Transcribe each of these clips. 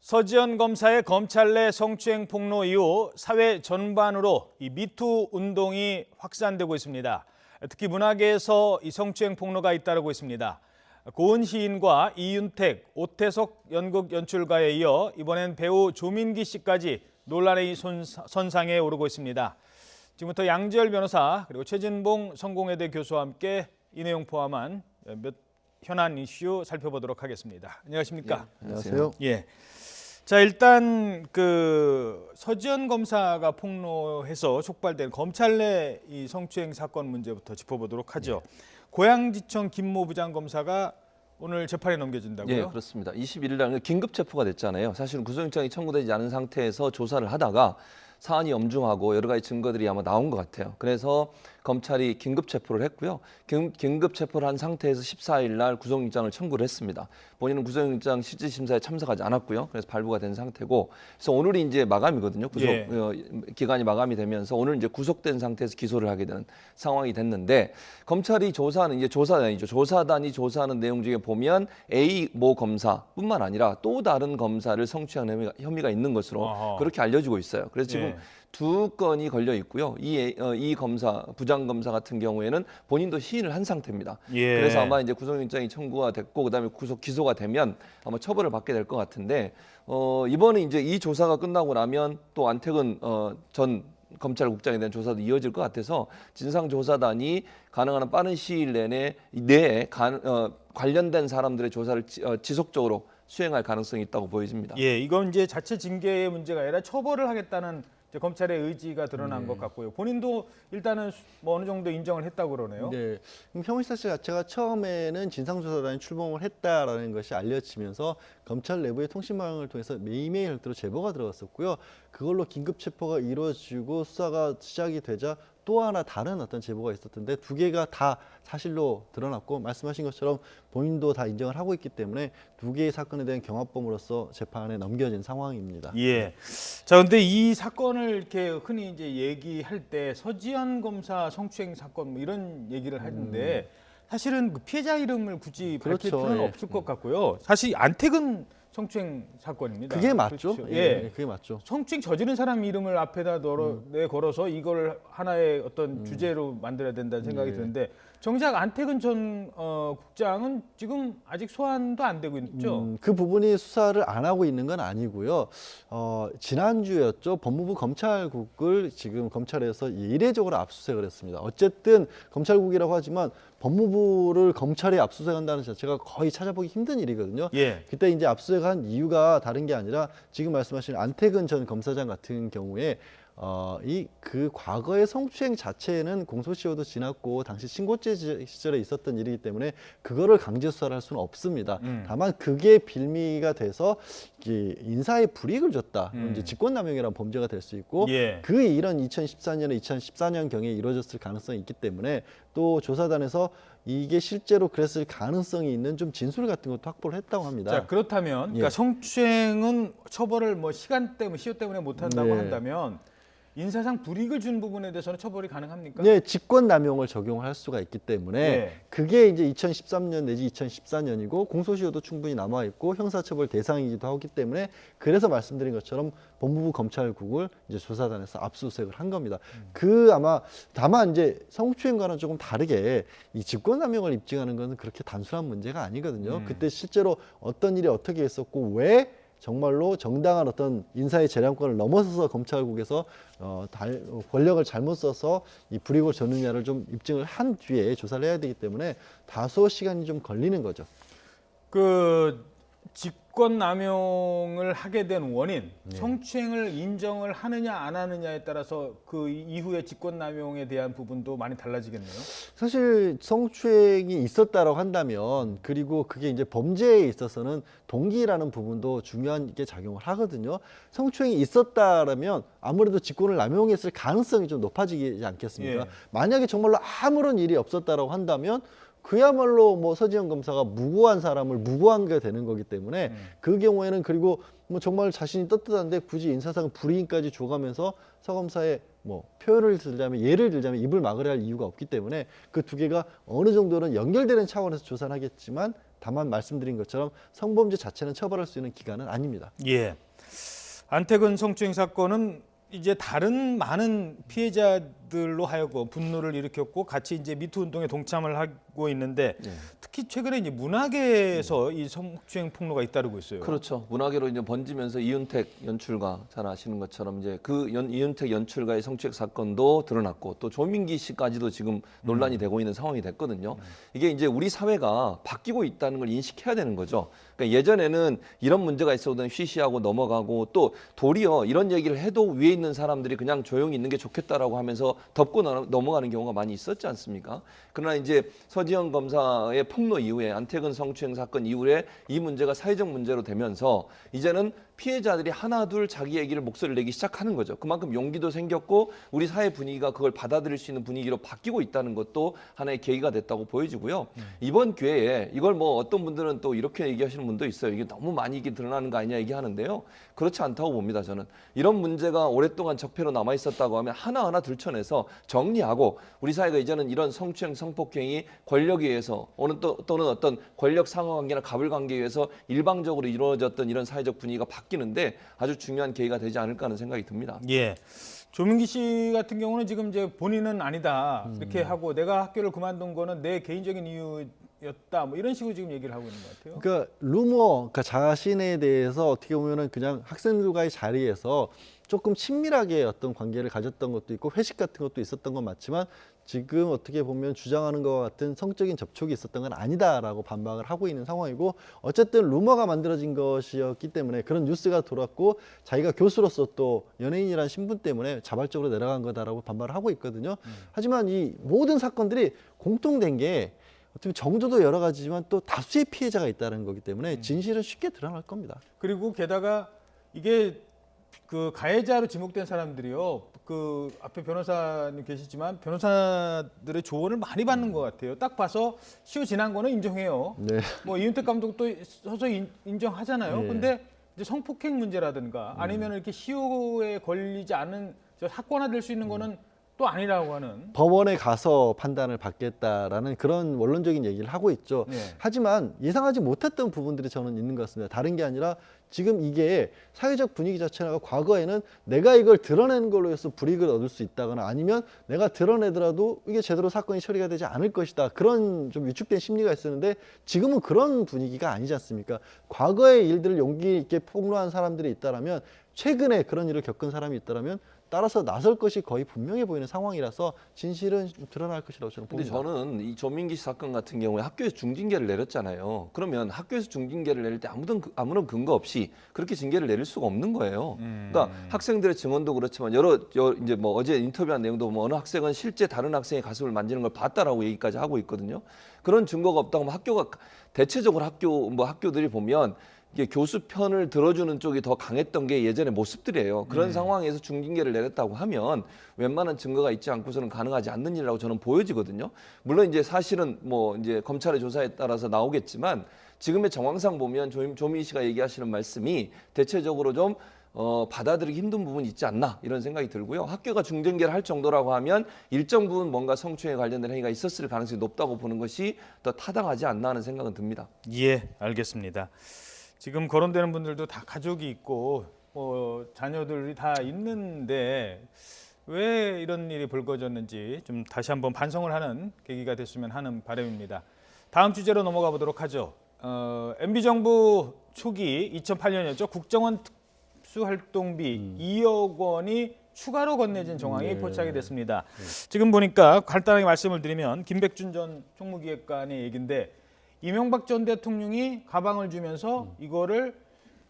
서지현 검사의 검찰 내 성추행 폭로 이후 사회 전반으로 이 미투 운동이 확산되고 있습니다. 특히 문화계에서 이 성추행 폭로가 잇따르고 있습니다. 고은 시인과 이윤택, 오태석 연극 연출가에 이어 이번엔 배우 조민기 씨까지 논란의 선상에 오르고 있습니다. 지금부터 양지열 변호사 그리고 최진봉 성공회대 교수와 함께 이 내용 포함한 몇 현안 이슈 살펴보도록 하겠습니다. 안녕하십니까? 네, 안녕하세요. 예. 자, 일단 그 서지현 검사가 폭로해서 촉발된 검찰 내 이 성추행 사건 문제부터 짚어보도록 하죠. 고양지청 김모 부장검사가 오늘 재판에 넘겨진다고요? 네, 그렇습니다. 21일 날 긴급 체포가 됐잖아요. 사실은 구속영장이 청구되지 않은 상태에서 조사를 하다가 사안이 엄중하고 여러 가지 증거들이 아마 나온 것 같아요. 그래서 검찰이 긴급 체포를 했고요. 긴급 체포를 한 상태에서 14일 날 구속영장을 청구를 했습니다. 본인은 구속영장 실질 심사에 참석하지 않았고요. 그래서 발부가 된 상태고, 그래서 오늘이 이제 마감이거든요. 구속 기간이 마감이 되면서 오늘 이제 구속된 상태에서 기소를 하게 되는 상황이 됐는데, 검찰이 조사하는 이제 조사단이죠. 조사단이 조사하는 내용 중에 보면 A 모 검사뿐만 아니라 또 다른 검사를 성추행 혐의가 있는 것으로 그렇게 알려지고 있어요. 그래서 지금 두 건이 걸려 있고요. 이 검사, 부장검사 같은 경우에는 본인도 시인을 한 상태입니다. 그래서 아마 이제 구속영장이 청구가 됐고 그다음에 기소가 되면 아마 처벌을 받게 될 것 같은데, 이번에 이제 이 조사가 끝나고 나면 또 안태근 전 검찰국장에 대한 조사도 이어질 것 같아서 진상조사단이 가능한 한 빠른 시일 내에 관련된 사람들의 조사를 지속적으로 수행할 가능성이 있다고 보여집니다. 예, 이건 이제 자체 징계의 문제가 아니라 처벌을 하겠다는 이제 검찰의 의지가 드러난 것 같고요. 본인도 일단은 뭐 어느 정도 인정을 했다고 그러네요. 네, 혐의 사실 자체가 처음에는 진상조사단이 출범을 했다라는 것이 알려지면서 검찰 내부의 통신망을 통해서 매일매일 별도로 제보가 들어갔었고요. 그걸로 긴급 체포가 이루어지고 수사가 시작이 되자 또 하나 다른 어떤 제보가 있었던데 두 개가 다 사실로 드러났고, 말씀하신 것처럼 본인도 다 인정을 하고 있기 때문에 두 개의 사건에 대한 경합범으로서 재판에 넘겨진 상황입니다. 예. 자, 근데 이 사건을 이렇게 흔히 이제 얘기할 때 서지현 검사 성추행 사건 뭐 이런 얘기를 하는데 사실은 그 피해자 이름을 굳이 밝힐 그렇죠. 필요는 없을 것 같고요. 사실 안태근 성추행 사건입니다. 그게 맞죠? 그렇죠. 예, 그게 맞죠. 성추행 저지른 사람 이름을 앞에다 걸어서 이걸 하나의 어떤 주제로 만들어야 된다는 생각이 드는데, 정작 안태근 전 국장은 지금 아직 소환도 안 되고 있죠. 그 부분이 수사를 안 하고 있는 건 아니고요. 지난주였죠. 법무부 검찰국을 지금 검찰에서 이례적으로 압수수색을 했습니다. 어쨌든 검찰국이라고 하지만 법무부를 검찰이 압수수색한다는 자체가 거의 찾아보기 힘든 일이거든요. 그때 이제 압수수색한 이유가 다른 게 아니라 지금 말씀하신 안태근 전 검사장 같은 경우에 그 과거의 성추행 자체는 공소시효도 지났고 당시 신고죄 시절에 있었던 일이기 때문에 그거를 강제 수사를 할 수는 없습니다. 다만 그게 빌미가 돼서 인사에 불이익을 줬다, 이제 직권남용이라는 범죄가 될 수 있고, 그 일은 2014년에 2014년경에 이루어졌을 가능성이 있기 때문에 또 조사단에서 이게 실제로 그랬을 가능성이 있는 좀 진술 같은 것도 확보를 했다고 합니다. 자, 그렇다면 그러니까 성추행은 처벌을 뭐 시효 때문에 못 한다고 한다면 인사상 불이익을 준 부분에 대해서는 처벌이 가능합니까? 네, 직권남용을 적용할 수가 있기 때문에 그게 이제 2013년 내지 2014년이고 공소시효도 충분히 남아 있고 형사처벌 대상이기도 하기 때문에, 그래서 말씀드린 것처럼 법무부 검찰국을 이제 조사단에서 압수수색을 한 겁니다. 다만 이제 성추행과는 조금 다르게 이 직권남용을 입증하는 것은 그렇게 단순한 문제가 아니거든요. 그때 실제로 어떤 일이 어떻게 했었고 왜 정말로 정당한 어떤 인사의 재량권을 넘어서서 검찰국에서 권력을 잘못 써서 이 불이익을 줬느냐를 좀 입증을 한 뒤에 조사를 해야 되기 때문에 다소 시간이 좀 걸리는 거죠. 그 직권남용을 하게 된 원인, 성추행을 인정을 하느냐 안 하느냐에 따라서 그 이후에 직권남용에 대한 부분도 많이 달라지겠네요. 사실 성추행이 있었다라고 한다면, 그리고 그게 이제 범죄에 있어서는 동기라는 부분도 중요하게 작용을 하거든요. 성추행이 있었다라면 아무래도 직권을 남용했을 가능성이 좀 높아지지 않겠습니까? 만약에 정말로 아무런 일이 없었다라고 한다면 그야말로 뭐 서지현 검사가 무고한 사람을 무고한 게 되는 거기 때문에 그 경우에는, 그리고 뭐 정말 자신이 떳떳한데 굳이 인사상 불이익까지 줘가면서 서 검사의 뭐 예를 들자면 입을 막으려 할 이유가 없기 때문에 그 두 개가 어느 정도는 연결되는 차원에서 조사를 하겠지만 다만 말씀드린 것처럼 성범죄 자체는 처벌할 수 있는 기간은 아닙니다. 예. 안태근 성추행 사건은 이제 다른 많은 피해자들로 하여금 분노를 일으켰고 같이 이제 미투 운동에 동참을 하고 있는데 특히 최근에 이제 문화계에서 이 성추행 폭로가 잇따르고 있어요. 그렇죠. 문화계로 이제 번지면서 이윤택 연출가 잘 아시는 것처럼 이제 그 이윤택 연출가의 성추행 사건도 드러났고 또 조민기 씨까지도 지금 논란이 되고 있는 상황이 됐거든요. 이게 이제 우리 사회가 바뀌고 있다는 걸 인식해야 되는 거죠. 그러니까 예전에는 이런 문제가 있어도 쉬쉬하고 넘어가고 또 도리어 이런 얘기를 해도 위에 있는 사람들이 그냥 조용히 있는 게 좋겠다라고 하면서 덮고 넘어가는 경우가 많이 있었지 않습니까? 그러나 이제 서지현 검사의 폭로 이후에 안태근 성추행 사건 이후에 이 문제가 사회적 문제로 되면서 이제는 피해자들이 하나둘 자기 얘기를 목소리를 내기 시작하는 거죠. 그만큼 용기도 생겼고 우리 사회 분위기가 그걸 받아들일 수 있는 분위기로 바뀌고 있다는 것도 하나의 계기가 됐다고 보여지고요. 이번 기회에 이걸 뭐 어떤 분들은 또 이렇게 얘기하시는 분도 있어요. 이게 너무 많이 이게 드러나는 거 아니냐 얘기하는데요. 그렇지 않다고 봅니다. 저는 이런 문제가 오랫동안 적폐로 남아 있었다고 하면 하나하나 들춰내서 정리하고 우리 사회가 이제는 이런 성추행, 성폭행이 권력에 의해서 또는 어떤 권력 상하관계나 가불관계에 의해서 일방적으로 이루어졌던 이런 사회적 분위기가 바뀌는데 아주 중요한 계기가 되지 않을까 하는 생각이 듭니다. 예. 조민기 씨 같은 경우는 지금 이제 본인은 아니다 이렇게 하고 내가 학교를 그만둔 거는 내 개인적인 이유였다 뭐 이런 식으로 지금 얘기를 하고 있는 것 같아요. 그러니까 루머, 그러니까 자신에 대해서 어떻게 보면은 그냥 학생들과의 자리에서 조금 친밀하게 어떤 관계를 가졌던 것도 있고 회식 같은 것도 있었던 건 맞지만 지금 어떻게 보면 주장하는 것과 같은 성적인 접촉이 있었던 건 아니다라고 반박을 하고 있는 상황이고 어쨌든 루머가 만들어진 것이었기 때문에 그런 뉴스가 돌았고 자기가 교수로서 또 연예인이라는 신분 때문에 자발적으로 내려간 거다라고 반발을 하고 있거든요. 하지만 이 모든 사건들이 공통된 게 어떻게 정도도 여러 가지지만 또 다수의 피해자가 있다는 거기 때문에 진실은 쉽게 드러날 겁니다. 그리고 게다가 이게 그 가해자로 지목된 사람들이요. 그 앞에 변호사님 계시지만 변호사들의 조언을 많이 받는 것 같아요. 딱 봐서 시효 지난 거는 인정해요. 네. 뭐 이윤택 감독도 서서히 인정하잖아요. 네. 근데 이제 성폭행 문제라든가 아니면 이렇게 시효에 걸리지 않은 사건화될 수 있는 거는 또 아니라고 하는. 법원에 가서 판단을 받겠다라는 그런 원론적인 얘기를 하고 있죠. 네. 하지만 예상하지 못했던 부분들이 저는 있는 것 같습니다. 다른 게 아니라 지금 이게 사회적 분위기 자체가 과거에는 내가 이걸 드러내는 걸로 해서 불이익을 얻을 수 있다거나 아니면 내가 드러내더라도 이게 제대로 사건이 처리가 되지 않을 것이다. 그런 좀 위축된 심리가 있었는데 지금은 그런 분위기가 아니지 않습니까? 과거의 일들을 용기 있게 폭로한 사람들이 있다라면 최근에 그런 일을 겪은 사람이 있다라면 따라서 나설 것이 거의 분명해 보이는 상황이라서 진실은 좀 드러날 것이라고 저는 근데 봅니다. 저는 이 조민기 씨 사건 같은 경우에 학교에서 중징계를 내렸잖아요. 그러면 학교에서 중징계를 내릴 때 아무런 근거 없이 그렇게 징계를 내릴 수가 없는 거예요. 그러니까 학생들의 증언도 그렇지만 여러 이제 뭐 어제 인터뷰한 내용도 뭐 어느 학생은 실제 다른 학생의 가슴을 만지는 걸 봤다라고 얘기까지 하고 있거든요. 그런 증거가 없다고 하면 학교가 대체적으로 학교들이 보면 이게 교수 편을 들어주는 쪽이 더 강했던 게 예전의 모습들이에요. 그런 상황에서 중징계를 내렸다고 하면 웬만한 증거가 있지 않고서는 가능하지 않는 일이라고 저는 보여지거든요. 물론 이제 사실은 뭐 이제 검찰의 조사에 따라서 나오겠지만 지금의 정황상 보면 조민희 씨가 얘기하시는 말씀이 대체적으로 좀 받아들이기 힘든 부분이 있지 않나 이런 생각이 들고요. 학교가 중징계를 할 정도라고 하면 일정 부분 뭔가 성추행에 관련된 행위가 있었을 가능성이 높다고 보는 것이 더 타당하지 않나 하는 생각은 듭니다. 예, 알겠습니다. 지금 거론되는 분들도 다 가족이 있고 자녀들이 다 있는데 왜 이런 일이 벌어졌는지 좀 다시 한번 반성을 하는 계기가 됐으면 하는 바람입니다. 다음 주제로 넘어가 보도록 하죠. MB 정부 초기 2008년이었죠. 국정원 특수활동비 2억 원이 추가로 건네진 정황이 포착이 됐습니다. 지금 보니까 간단하게 말씀을 드리면 김백준 전 총무기획관의 얘기인데 이명박 전 대통령이 가방을 주면서 이거를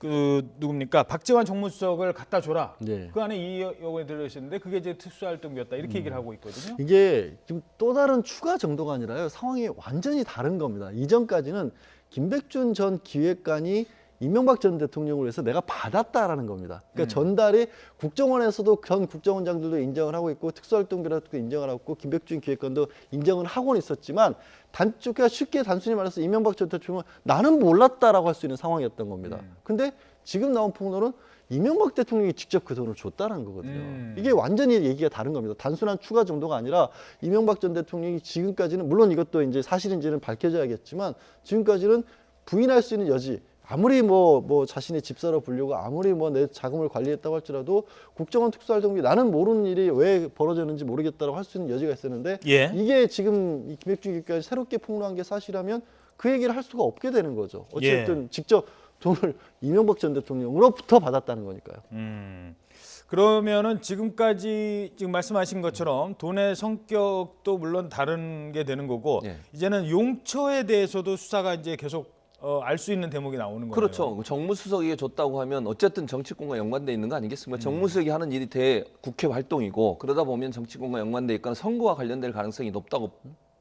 누굽니까? 박지원 정무수석을 갖다 줘라. 네. 그 안에 2억 원이 들어있었는데 그게 이제 특수활동비였다. 이렇게 얘기를 하고 있거든요. 이게 지금 또 다른 추가 정도가 아니라요. 상황이 완전히 다른 겁니다. 이전까지는 김백준 전 기획관이 이명박 전 대통령을 위해서 내가 받았다라는 겁니다. 그러니까 전달이 국정원에서도 전 국정원장들도 인정을 하고 있고 특수활동비라도 인정을 하고 있고 김백준 기획관도 인정을 하고는 있었지만 그러니까 쉽게 단순히 말해서 이명박 전 대통령은 나는 몰랐다라고 할 수 있는 상황이었던 겁니다. 근데 지금 나온 폭로는 이명박 대통령이 직접 그 돈을 줬다는 거거든요. 이게 완전히 얘기가 다른 겁니다. 단순한 추가 정도가 아니라 이명박 전 대통령이 지금까지는 물론 이것도 이제 사실인지는 밝혀져야겠지만 지금까지는 부인할 수 있는 여지, 아무리 뭐 자신의 집사로 불리고 아무리 뭐 내 자금을 관리했다고 할지라도 국정원 특수활동비 나는 모르는 일이 왜 벌어졌는지 모르겠다라고 할 수 있는 여지가 있었는데 예. 이게 지금 이 김백준 기획관이 새롭게 폭로한 게 사실이라면 그 얘기를 할 수가 없게 되는 거죠. 어쨌든 직접 돈을 이명박 전 대통령으로부터 받았다는 거니까요. 그러면은 지금까지 지금 말씀하신 것처럼 돈의 성격도 물론 다른 게 되는 거고 예. 이제는 용처에 대해서도 수사가 이제 계속 알 수 있는 대목이 나오는 거예요. 그렇죠. 정무수석에게 줬다고 하면 어쨌든 정치권과 연관돼 있는 거 아니겠습니까? 정무수석이 하는 일이 국회 활동이고 그러다 보면 정치권과 연관돼 있거나 선거와 관련될 가능성이 높다고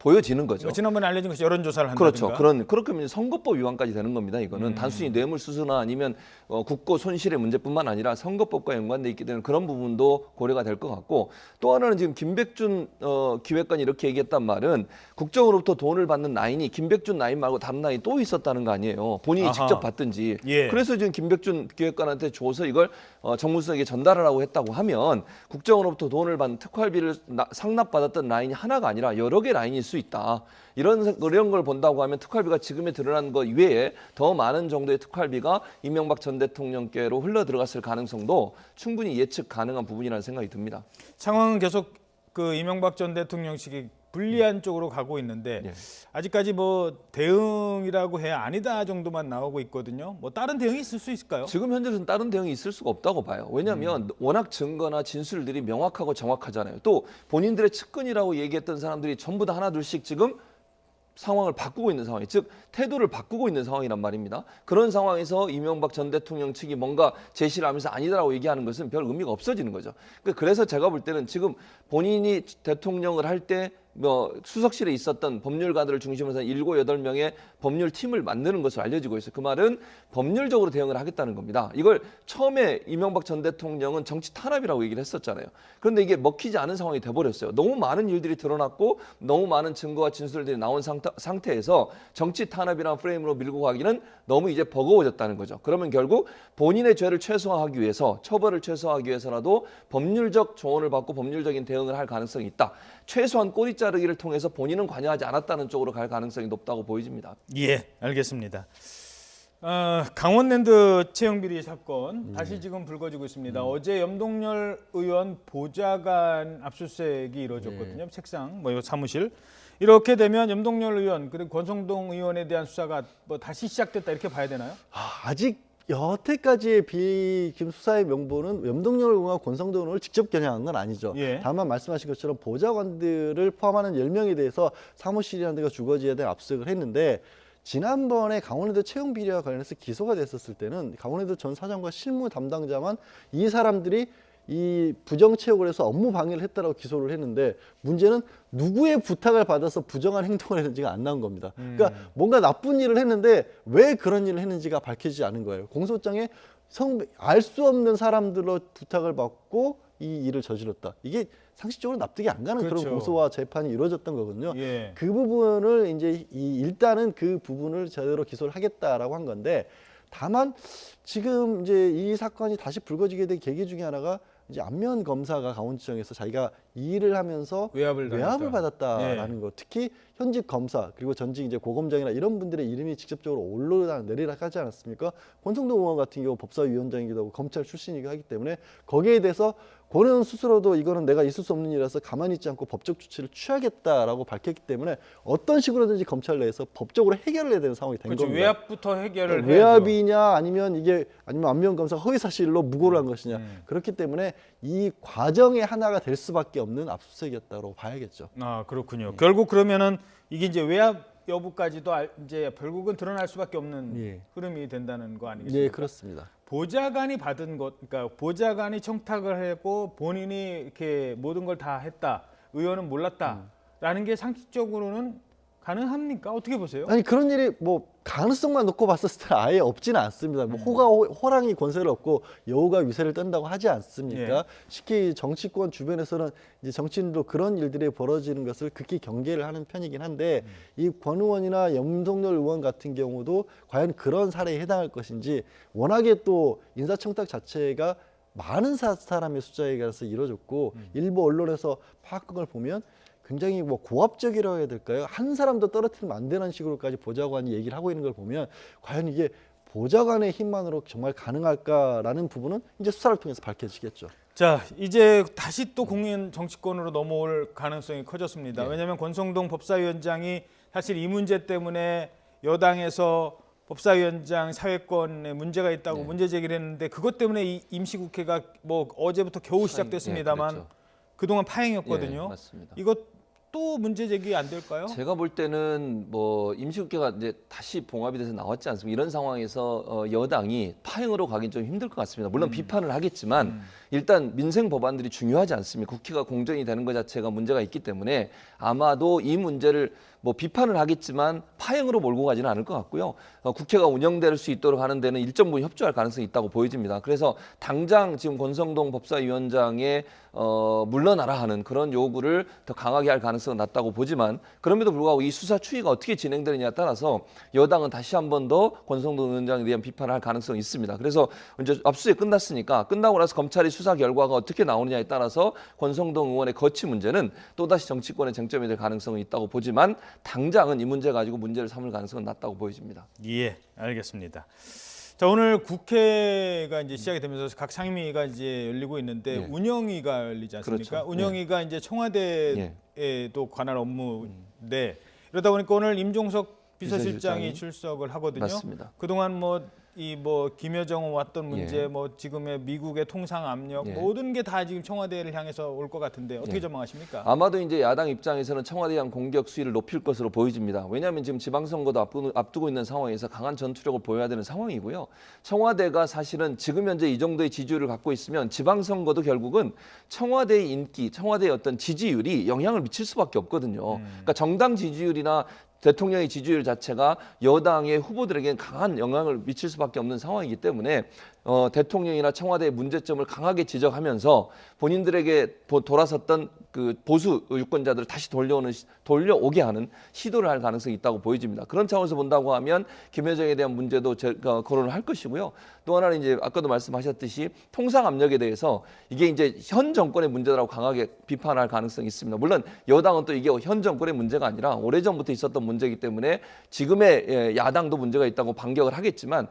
보여지는 거죠. 지난번에 알려진 것이 여론조사를 한다든가. 그렇죠. 그렇게 하면 선거법 위반까지 되는 겁니다. 이거는 단순히 뇌물수수나 아니면 국고 손실의 문제뿐만 아니라 선거법과 연관돼 있기 때문에 그런 부분도 고려가 될 것 같고 또 하나는 지금 김백준 기획관이 이렇게 얘기했단 말은 국정으로부터 돈을 받는 라인이 김백준 라인 말고 다른 라인이 또 있었다는 거 아니에요. 본인이 아하. 직접 받든지. 예. 그래서 지금 김백준 기획관한테 줘서 이걸 정무수석에게 전달하라고 했다고 하면 국정으로부터 돈을 받는 특활비를 상납받았던 라인이 하나가 아니라 여러 개 라인이 있을 수 있다. 이런 걸 본다고 하면 특활비가 지금에 드러난 것 이외에 더 많은 정도의 특활비가 이명박 전 대통령께로 흘러 들어갔을 가능성도 충분히 예측 가능한 부분이라는 생각이 듭니다. 상황은 계속 그 이명박 전 대통령식이 불리한 쪽으로 가고 있는데 예. 아직까지 뭐 대응이라고 해야 아니다 정도만 나오고 있거든요. 뭐 다른 대응이 있을 수 있을까요? 지금 현재로서는 다른 대응이 있을 수가 없다고 봐요. 왜냐하면 워낙 증거나 진술들이 명확하고 정확하잖아요. 또 본인들의 측근이라고 얘기했던 사람들이 전부 다 하나둘씩 지금 상황을 바꾸고 있는 상황이 즉 태도를 바꾸고 있는 상황이란 말입니다. 그런 상황에서 이명박 전 대통령 측이 뭔가 제시를 하면서 아니다라고 얘기하는 것은 별 의미가 없어지는 거죠. 그래서 제가 볼 때는 지금 본인이 대통령을 할 때 수석실에 있었던 법률가들을 중심으로 해서 7, 8명의 법률팀을 만드는 것으로 알려지고 있어요. 그 말은 법률적으로 대응을 하겠다는 겁니다. 이걸 처음에 이명박 전 대통령은 정치 탄압이라고 얘기를 했었잖아요. 그런데 이게 먹히지 않은 상황이 돼버렸어요. 너무 많은 일들이 드러났고 너무 많은 증거와 진술들이 나온 상태에서 정치 탄압이라는 프레임으로 밀고 가기는 너무 이제 버거워졌다는 거죠. 그러면 결국 본인의 죄를 최소화하기 위해서 처벌을 최소화하기 위해서라도 법률적 조언을 받고 법률적인 대응을 할 가능성이 있다. 최소한 꼬리 자르기를 통해서 본인은 관여하지 않았다는 쪽으로 갈 가능성이 높다고 보여집니다. 예, 알겠습니다. 강원랜드 채용 비리 사건 다시 지금 불거지고 있습니다. 어제 염동열 의원 보좌관 압수수색이 이루어졌거든요. 책상, 뭐 사무실. 이렇게 되면 염동열 의원 그리고 권성동 의원에 대한 수사가 뭐 다시 시작됐다 이렇게 봐야 되나요? 아직 여태까지의 비김 수사의 명분은 염동열 의원과 권성동 의원을 직접 겨냥한 건 아니죠. 예. 다만 말씀하신 것처럼 보좌관들을 포함하는 10명에 대해서 사무실이라는 데가 주거지에 대한 압수수색을 했는데 지난번에 강원랜드 채용 비리와 관련해서 기소가 됐었을 때는 강원랜드 전 사장과 실무 담당자만 이 사람들이 이 부정 채용을 해서 업무 방해를 했다라고 기소를 했는데 문제는 누구의 부탁을 받아서 부정한 행동을 했는지가 안 나온 겁니다. 그러니까 뭔가 나쁜 일을 했는데 왜 그런 일을 했는지가 밝혀지지 않은 거예요. 공소장에 알 수 없는 사람들로 부탁을 받고 이 일을 저질렀다. 이게 상식적으로 납득이 안 가는 그렇죠. 그런 고소와 재판이 이루어졌던 거거든요. 예. 그 부분을 이제 일단은 그 부분을 제대로 기소를 하겠다라고 한 건데 다만 지금 이제 이 사건이 다시 불거지게 된 계기 중에 하나가 이제 안면 검사가 강원지청에서 자기가 이 일을 하면서 외압을 받았다라는 거. 특히 현직 검사 그리고 전직 이제 고검장이나 이런 분들의 이름이 직접적으로 오르락내리락 하지 않았습니까? 권성동 의원 같은 경우 법사위원장이기도 하고 검찰 출신이기도 하기 때문에 거기에 대해서 권 의원 스스로도 이거는 내가 있을 수 없는 일이라서 가만히 있지 않고 법적 조치를 취하겠다라고 밝혔기 때문에 어떤 식으로든지 검찰 내에서 법적으로 해결을 해야 되는 상황이 된 그렇죠. 겁니다. 외압부터 해결을 해야죠. 외압이냐 아니면 안면 검사 허위 사실로 무고를 한 것이냐. 그렇기 때문에 이 과정의 하나가 될 수밖에 없는 압수수색이었다고 봐야겠죠. 아, 그렇군요. 결국 그러면은 이게 이제 외압 여부까지도 이제 결국은 드러날 수밖에 없는 흐름이 된다는 거 아니겠습니까? 네, 그렇습니다. 보좌관이 받은 것, 그러니까 보좌관이 청탁을 했고 본인이 이렇게 모든 걸 다 했다. 의원은 몰랐다라는 게 상식적으로는 가능합니까? 어떻게 보세요? 아니 그런 일이 뭐 가능성만 놓고 봤을 때 아예 없지는 않습니다. 뭐 호랑이 권세를 얻고 여우가 위세를 떤다고 하지 않습니까? 예. 특히 정치권 주변에서는 이제 정치인도 그런 일들이 벌어지는 것을 극히 경계를 하는 편이긴 한데 이 권 의원이나 염동열 의원 같은 경우도 과연 그런 사례에 해당할 것인지 워낙에 또 인사청탁 자체가 많은 사람의 숫자에 가서 이루어졌고 일부 언론에서 파악한 걸 보면 굉장히 뭐 고압적이라고 해야 될까요? 한 사람도 떨어뜨리면 안 되는 식으로까지 보좌관이 얘기를 하고 있는 걸 보면 과연 이게 보좌관의 힘만으로 정말 가능할까라는 부분은 이제 수사를 통해서 밝혀지겠죠. 자, 이제 다시 또 국민 정치권으로 넘어올 가능성이 커졌습니다. 예. 왜냐하면 권성동 법사위원장이 사실 이 문제 때문에 여당에서 법사위원장 사회권에 문제가 있다고 예. 문제 제기를 했는데 그것 때문에 이 임시국회가 뭐 어제부터 겨우 시작됐습니다만 예, 그렇죠. 그동안 파행이었거든요. 예, 맞습니다. 이것 또 문제 제기 안 될까요? 제가 볼 때는 뭐 임시국회가 이제 다시 봉합이 돼서 나왔지 않습니까? 이런 상황에서 여당이 파행으로 가긴 좀 힘들 것 같습니다. 물론 비판을 하겠지만 일단 민생 법안들이 중요하지 않습니까? 국회가 공정이 되는 것 자체가 문제가 있기 때문에 아마도 이 문제를 뭐 비판을 하겠지만 파행으로 몰고 가지는 않을 것 같고요. 국회가 운영될 수 있도록 하는 데는 일정 부분 협조할 가능성이 있다고 보여집니다. 그래서 당장 지금 권성동 법사위원장의 물러나라 하는 그런 요구를 더 강하게 할 가능성은 낮다고 보지만 그럼에도 불구하고 이 수사 추이가 어떻게 진행되느냐에 따라서 여당은 다시 한 번 더 권성동 위원장에 대한 비판을 할 가능성이 있습니다. 그래서 이제 압수수색 끝났으니까 끝나고 나서 검찰이 수사 결과가 어떻게 나오느냐에 따라서 권성동 의원의 거취 문제는 또다시 정치권의 쟁점이 될 가능성은 있다고 보지만 당장은 이 문제 가지고 문제를 삼을 가능성은 낮다고 보여집니다. 예, 알겠습니다. 자, 오늘 국회가 이제 시작이 되면서 각 상임위가 이제 열리고 있는데 예. 운영위가 열리지 않습니까? 그렇죠. 운영위가 이제 청와대에도 관할 업무인데 이러다 보니까 오늘 임종석 비서실장이 비서실장이 출석을 하거든요. 맞습니다. 그동안 뭐 김여정 왔던 문제, 예. 뭐 지금의 미국의 통상 압력, 예. 모든 게 다 지금 청와대를 향해서 올 것 같은데 어떻게 예. 전망하십니까? 아마도 이제 야당 입장에서는 청와대에 대한 공격 수위를 높일 것으로 보여집니다. 왜냐하면 지금 지방선거도 앞두고 있는 상황에서 강한 전투력을 보여야 되는 상황이고요. 청와대가 사실은 지금 현재 이 정도의 지지율을 갖고 있으면 지방선거도 결국은 청와대의 인기, 청와대의 어떤 지지율이 영향을 미칠 수밖에 없거든요. 그러니까 정당 지지율이나 대통령의 지지율 자체가 여당의 후보들에게는 강한 영향을 미칠 수밖에 없는 상황이기 때문에 대통령이나 청와대의 문제점을 강하게 지적하면서 본인들에게 돌아섰던 그 보수 유권자들을 다시 돌려오게 하는 시도를 할 가능성이 있다고 보여집니다. 그런 차원에서 본다고 하면 김여정에 대한 문제도 거론을 할 것이고요. 또 하나는 이제 아까도 말씀하셨듯이 통상 압력에 대해서 이게 이제 현 정권의 문제라고 강하게 비판할 가능성이 있습니다. 물론 여당은 또 이게 현 정권의 문제가 아니라 오래전부터 있었던 문제이기 때문에 지금의 야당도 문제가 있다고 반격을 하겠지만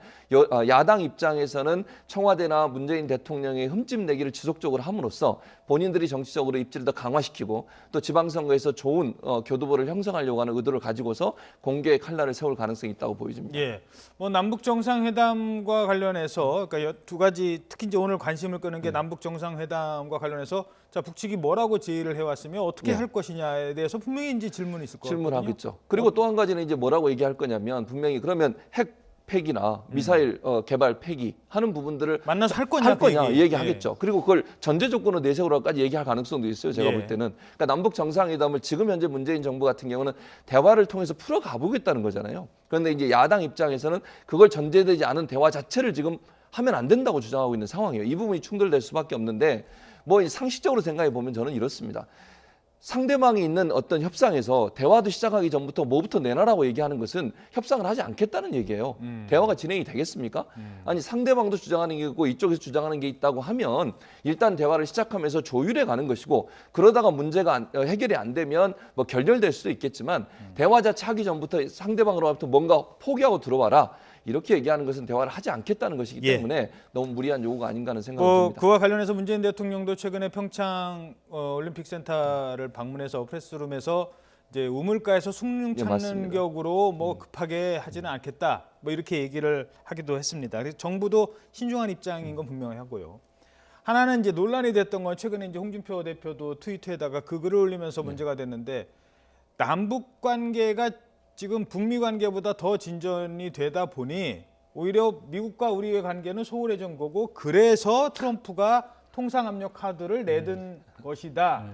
야당 입장에서는 청와대나 문재인 대통령의 흠집내기를 지속적으로 함으로써 본인들이 정치적으로 입지를 더 강화시키고 또 지방선거에서 좋은 교두보를 형성하려고 하는 의도를 가지고서 공개의 칼날을 세울 가능성이 있다고 보여집니다. 예, 뭐 남북 정상회담과 관련해서 그러니까 두 가지 특히 이제 오늘 관심을 끄는 게 남북 정상회담과 관련해서 자 북측이 뭐라고 제의를 해왔으며 어떻게 예. 할 것이냐에 대해서 분명히 이제 질문이 있을 거거든요. 질문하겠죠. 그리고 또 한 가지는 이제 뭐라고 얘기할 거냐면 분명히 그러면 핵 폐기나 미사일 개발 폐기 하는 부분들을 만나서 할 거냐, 이 얘기하겠죠. 그리고 그걸 전제 조건으로 내세우라까지 얘기할 가능성도 있어요. 제가 예. 볼 때는 그러니까 남북 정상회담을 지금 현재 문재인 정부 같은 경우는 대화를 통해서 풀어가 보겠다는 거잖아요. 그런데 이제 야당 입장에서는 그걸 전제되지 않은 대화 자체를 지금 하면 안 된다고 주장하고 있는 상황이에요. 이 부분이 충돌될 수밖에 없는데 뭐 상식적으로 생각해 보면 저는 이렇습니다. 상대방이 있는 어떤 협상에서 대화도 시작하기 전부터 뭐부터 내놔라고 얘기하는 것은 협상을 하지 않겠다는 얘기예요. 대화가 진행이 되겠습니까? 아니 상대방도 주장하는 게 있고 이쪽에서 주장하는 게 있다고 하면 일단 대화를 시작하면서 조율해 가는 것이고 그러다가 문제가 해결이 안 되면 뭐 결렬될 수도 있겠지만 대화 자체 하기 전부터 상대방으로부터 뭔가 포기하고 들어와라. 이렇게 얘기하는 것은 대화를 하지 않겠다는 것이기 예. 때문에 너무 무리한 요구가 아닌가 하는 생각이 듭니다. 그와 관련해서 문재인 대통령도 최근에 평창 올림픽 센터를 방문해서 프레스룸에서 이제 우물가에서 숭늉 예, 찾는 맞습니다. 격으로 뭐 급하게 하지는 않겠다. 뭐 이렇게 얘기를 하기도 했습니다. 그래서 정부도 신중한 입장인 건 분명히 하고요. 하나는 이제 논란이 됐던 건 최근에 이제 홍준표 대표도 트위터에다가 그 글을 올리면서 문제가 됐는데 남북 관계가 지금 북미 관계보다 더 진전이 되다 보니 오히려 미국과 우리의 관계는 소홀해진 거고 그래서 트럼프가 통상 압력 카드를 내든 것이다.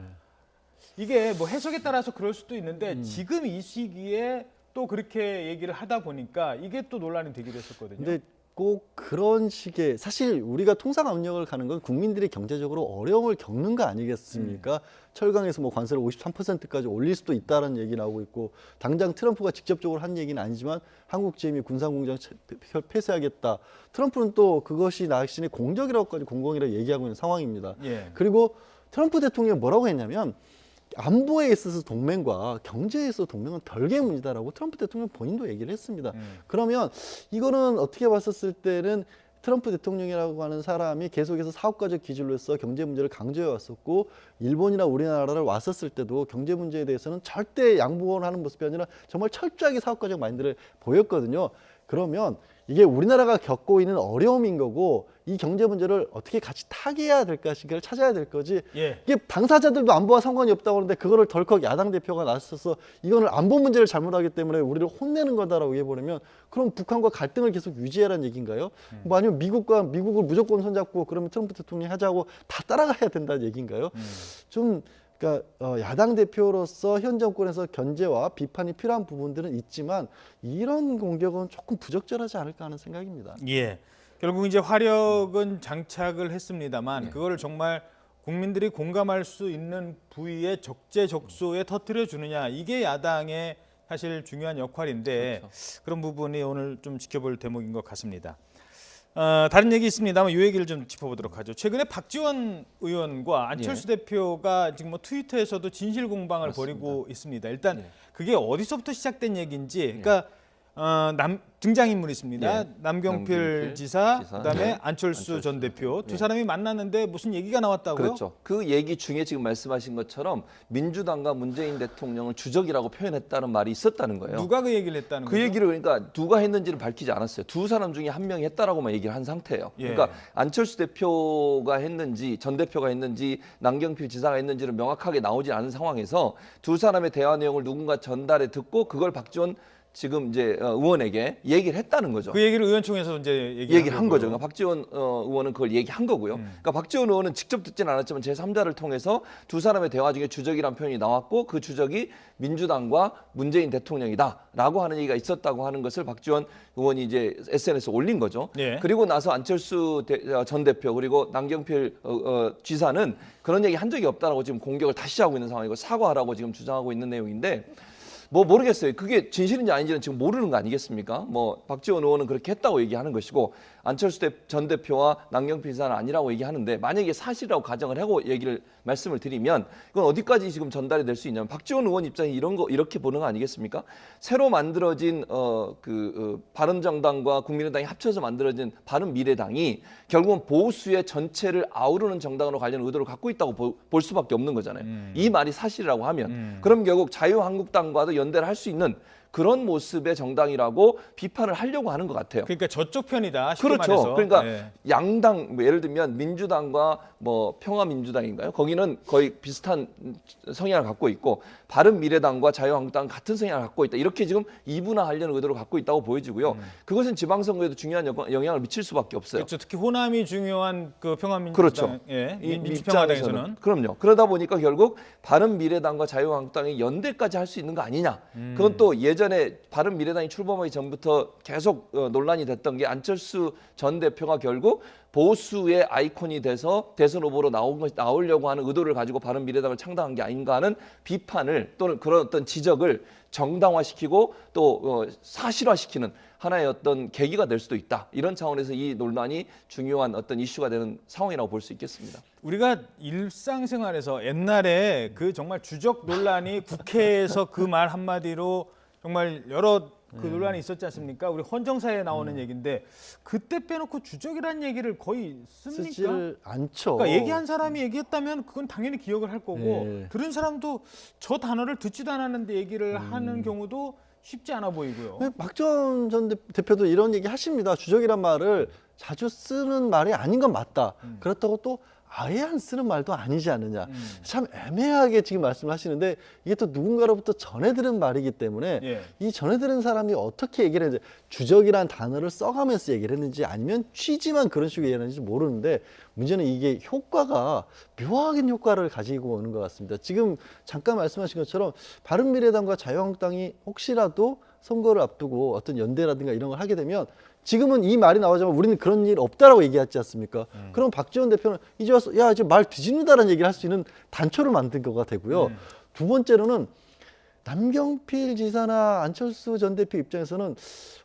이게 뭐 해석에 따라서 그럴 수도 있는데 지금 이 시기에 또 그렇게 얘기를 하다 보니까 이게 또 논란이 되기도 했었거든요. 근데 꼭 그런 식의 사실 우리가 통상 압력을 가는 건 국민들이 경제적으로 어려움을 겪는 거 아니겠습니까? 철강에서 뭐 관세를 53%까지 올릴 수도 있다는 얘기 나오고 있고 당장 트럼프가 직접적으로 한 얘기는 아니지만 한국 GM이 군산공장 폐쇄하겠다. 트럼프는 또 그것이 자신의 공적이라고까지 공공이라고 얘기하고 있는 상황입니다. 예. 그리고 트럼프 대통령이 뭐라고 했냐면 안보에 있어서 동맹과 경제에 있어서 동맹은 별개의 문제다라고 트럼프 대통령 본인도 얘기를 했습니다. 그러면 이거는 어떻게 봤었을 때는 트럼프 대통령이라고 하는 사람이 계속해서 사업가적 기질로서 경제 문제를 강조해 왔었고 일본이나 우리나라를 왔었을 때도 경제 문제에 대해서는 절대 양보를 하는 모습이 아니라 정말 철저하게 사업가적 마인드를 보였거든요. 그러면 이게 우리나라가 겪고 있는 어려움인 거고 이 경제 문제를 어떻게 같이 타개해야 될 것인가를 찾아야 될 거지. 예. 이게 당사자들도 안보와 상관이 없다고 하는데 그거를 덜컥 야당 대표가 나서서 이거는 안보 문제를 잘못하기 때문에 우리를 혼내는 거다라고 해버리면 그럼 북한과 갈등을 계속 유지하라는 얘기인가요? 뭐 아니면 미국을 무조건 손잡고 그러면 트럼프 대통령이 하자고 다 따라가야 된다는 얘기인가요? 좀 그러니까 야당 대표로서 현 정권에서 견제와 비판이 필요한 부분들은 있지만 이런 공격은 조금 부적절하지 않을까 하는 생각입니다. 예. 결국 이제 화력은 장착을 했습니다만 그거를 정말 국민들이 공감할 수 있는 부위에 적재적소에 터뜨려 주느냐 이게 야당의 사실 중요한 역할인데 그런 부분이 오늘 좀 지켜볼 대목인 것 같습니다. 다른 얘기 있습니다만 이 얘기를 좀 짚어보도록 하죠. 최근에 박지원 의원과 안철수 대표가 지금 뭐 트위터에서도 진실 공방을 벌이고 있습니다. 일단 그게 어디서부터 시작된 얘기인지, 그러니까 등장인물이 있습니다. 남경필 지사, 그다음에 안철수 전 대표 두 사람이 만났는데 무슨 얘기가 나왔다고요? 그렇죠. 그 얘기 중에 지금 말씀하신 것처럼 민주당과 문재인 대통령을 주적이라고 표현했다는 말이 있었다는 거예요. 누가 그 얘기를 했다는 그 거죠? 얘기를 그러니까 누가 했는지는 밝히지 않았어요. 두 사람 중에 한 명이 했다라고만 얘기를 한 상태예요. 예. 그러니까 안철수 대표가 했는지 전 대표가 했는지 남경필 지사가 했는지는 명확하게 나오지 않은 상황에서 두 사람의 대화 내용을 누군가 전달해 듣고 그걸 박지원 지금 이제 의원에게 얘기를 했다는 거죠. 그 얘기를 의원총회에서 이제 얘기를 한 거죠. 그러니까 박지원 의원은 그걸 얘기한 거고요. 그러니까 박지원 의원은 직접 듣지는 않았지만 제3자를 통해서 두 사람의 대화 중에 주적이라는 표현이 나왔고 그 주적이 민주당과 문재인 대통령이다라고 하는 얘기가 있었다고 하는 것을 박지원 의원이 이제 SNS에 올린 거죠. 예. 그리고 나서 안철수 전 대표 그리고 남경필 지사는 그런 얘기 한 적이 없다라고 지금 공격을 다시 하고 있는 상황이고 사과하라고 지금 주장하고 있는 내용인데 뭐 모르겠어요. 그게 진실인지 아닌지는 지금 모르는 거 아니겠습니까? 뭐 박지원 의원은 그렇게 했다고 얘기하는 것이고 안철수 전 대표와 남경필 지사는 아니라고 얘기하는데 만약에 사실이라고 가정을 하고 말씀을 드리면 이건 어디까지 지금 전달이 될 수 있냐면 박지원 의원 입장이 이런 거 이렇게 보는 거 아니겠습니까? 새로 만들어진 바른정당과 국민의당이 합쳐서 만들어진 바른미래당이 결국은 보수의 전체를 아우르는 정당으로 가려는 의도를 갖고 있다고 볼 수밖에 없는 거잖아요. 이 말이 사실이라고 하면 그럼 결국 자유한국당과도 연대를 할 수 있는 그런 모습의 정당이라고 비판을 하려고 하는 것 같아요. 그러니까 저쪽 편이다. 쉽게 그렇죠. 말해서. 그러니까 예. 양당 예를 들면 민주당과 뭐 평화민주당인가요? 거기는 거의 비슷한 성향을 갖고 있고 바른미래당과 자유한국당은 같은 성향을 갖고 있다. 이렇게 지금 이분화하려는 의도를 갖고 있다고 보여지고요. 그것은 지방선거에도 중요한 영향을 미칠 수밖에 없어요. 그렇죠. 특히 호남이 중요한 그 평화민주당, 그렇죠. 예, 이 민주평화당에서는 그럼요. 그러다 보니까 결국 바른미래당과 자유한국당이 연대까지 할 수 있는 거 아니냐. 그건 또 예전에 바른미래당이 출범하기 전부터 계속 논란이 됐던 게 안철수 전 대표가 결국 보수의 아이콘이 돼서 대선 후보로 나오려고 하는 의도를 가지고 바른미래당을 창당한 게 아닌가 하는 비판을 또는 그런 어떤 지적을 정당화시키고 또 사실화시키는 하나의 어떤 계기가 될 수도 있다. 이런 차원에서 이 논란이 중요한 어떤 이슈가 되는 상황이라고 볼 수 있겠습니다. 우리가 일상생활에서 옛날에 그 정말 주적 논란이 국회에서 그 말 한마디로 정말 여러 그 논란이 있었지 않습니까? 우리 헌정사에 나오는 얘기인데 그때 빼놓고 주적이라는 얘기를 거의 씁니까? 쓰질 않죠. 그러니까 얘기한 사람이 얘기했다면 그건 당연히 기억을 할 거고 예. 들은 사람도 저 단어를 듣지도 않았는데 얘기를 하는 경우도 쉽지 않아 보이고요. 박지원 전 대표도 이런 얘기 하십니다. 주적이란 말을 자주 쓰는 말이 아닌 건 맞다. 그렇다고 또 아예 안 쓰는 말도 아니지 않느냐. 참 애매하게 지금 말씀을 하시는데 이게 또 누군가로부터 전해 들은 말이기 때문에 예. 이 전해 들은 사람이 어떻게 얘기를 했는지 주적이란 단어를 써가면서 얘기를 했는지 아니면 취지만 그런 식으로 얘기했는지 모르는데 문제는 이게 효과가 묘하긴 효과를 가지고 오는 것 같습니다. 지금 잠깐 말씀하신 것처럼 바른미래당과 자유한국당이 혹시라도 선거를 앞두고 어떤 연대라든가 이런 걸 하게 되면 지금은 이 말이 나오자면 우리는 그런 일 없다라고 얘기하지 않습니까? 그럼 박지원 대표는 이제 와서 야 이제 말 뒤집는다라는 얘기를 할 수 있는 단초를 만든 거가 되고요. 두 번째로는 남경필 지사나 안철수 전 대표 입장에서는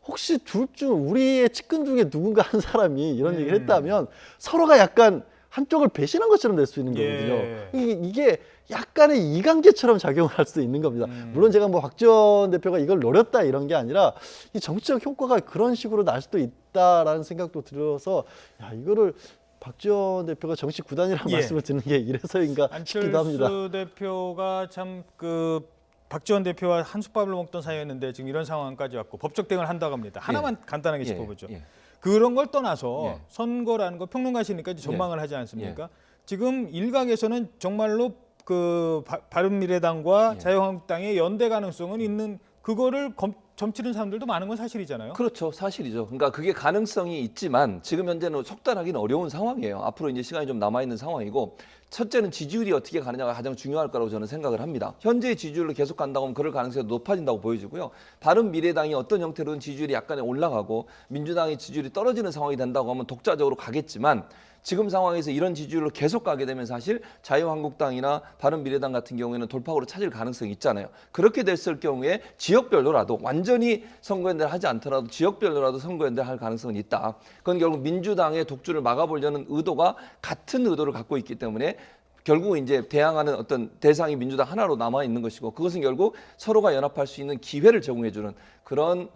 혹시 둘 중 우리의 측근 중에 누군가 한 사람이 이런 얘기를 했다면 서로가 약간 한쪽을 배신한 것처럼 될 수 있는 예. 거거든요. 이게 약간의 이관계처럼 작용을 할 수도 있는 겁니다. 물론 제가 뭐 박지원 대표가 이걸 노렸다 이런 게 아니라 이 정치적 효과가 그런 식으로 날 수도 있다라는 생각도 들어서 야, 이거를 박지원 대표가 정치 구단이라는 예. 말씀을 드는 게 이래서인가 싶기도 합니다. 안철수 대표가 참 그 박지원 대표와 한솥밥을 먹던 사이였는데 지금 이런 상황까지 왔고 법적 대응을 한다고 합니다. 하나만 간단하게 짚어보죠. 그런 걸 떠나서 선거라는 거 평론가시니까 이제 전망을 하지 않습니까? 지금 일각에서는 정말로 그 바른미래당과 자유한국당의 연대 가능성은 있는 그거를 점치는 사람들도 많은 건 사실이잖아요. 그렇죠. 사실이죠. 그러니까 그게 가능성이 있지만 지금 현재는 속단하기는 어려운 상황이에요. 앞으로 이제 시간이 좀 남아있는 상황이고 첫째는 지지율이 어떻게 가느냐가 가장 중요할 거라고 저는 생각을 합니다. 현재의 지지율로 계속 간다고 하면 그럴 가능성이 높아진다고 보여지고요. 바른미래당이 어떤 형태로든 지지율이 약간 올라가고 민주당의 지지율이 떨어지는 상황이 된다고 하면 독자적으로 가겠지만 지금 상황에서 이런 지지율로 계속 가게 되면 사실 자유한국당이나 바른미래당 같은 경우에는 돌파구를 찾을 가능성이 있잖아요. 그렇게 됐을 경우에 지역별로라도 완전히 선거연대를 하지 않더라도 지역별로라도 선거연대를 할 가능성은 있다. 그건 결국 민주당의 독주를 막아보려는 의도가 같은 의도를 갖고 있기 때문에 결국은 이제 대항하는 어떤 대상이 민주당 하나로 남아 있는 것이고 그것은 결국 서로가 연합할 수 있는 기회를 제공해주는 그런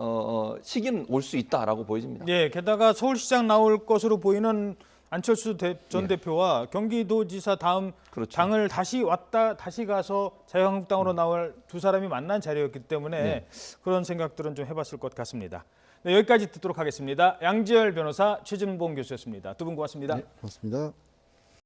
시기는 올 수 있다라고 보여집니다. 예, 게다가 서울시장 나올 것으로 보이는 안철수 전 대표와 경기도지사 다음 그렇죠. 장을 다시 왔다 다시 가서 자유한국당으로 나올 두 사람이 만난 자리였기 때문에 그런 생각들은 좀 해봤을 것 같습니다. 네, 여기까지 듣도록 하겠습니다. 양지열 변호사, 최진봉 교수였습니다. 두 분 고맙습니다. 네, 고맙습니다.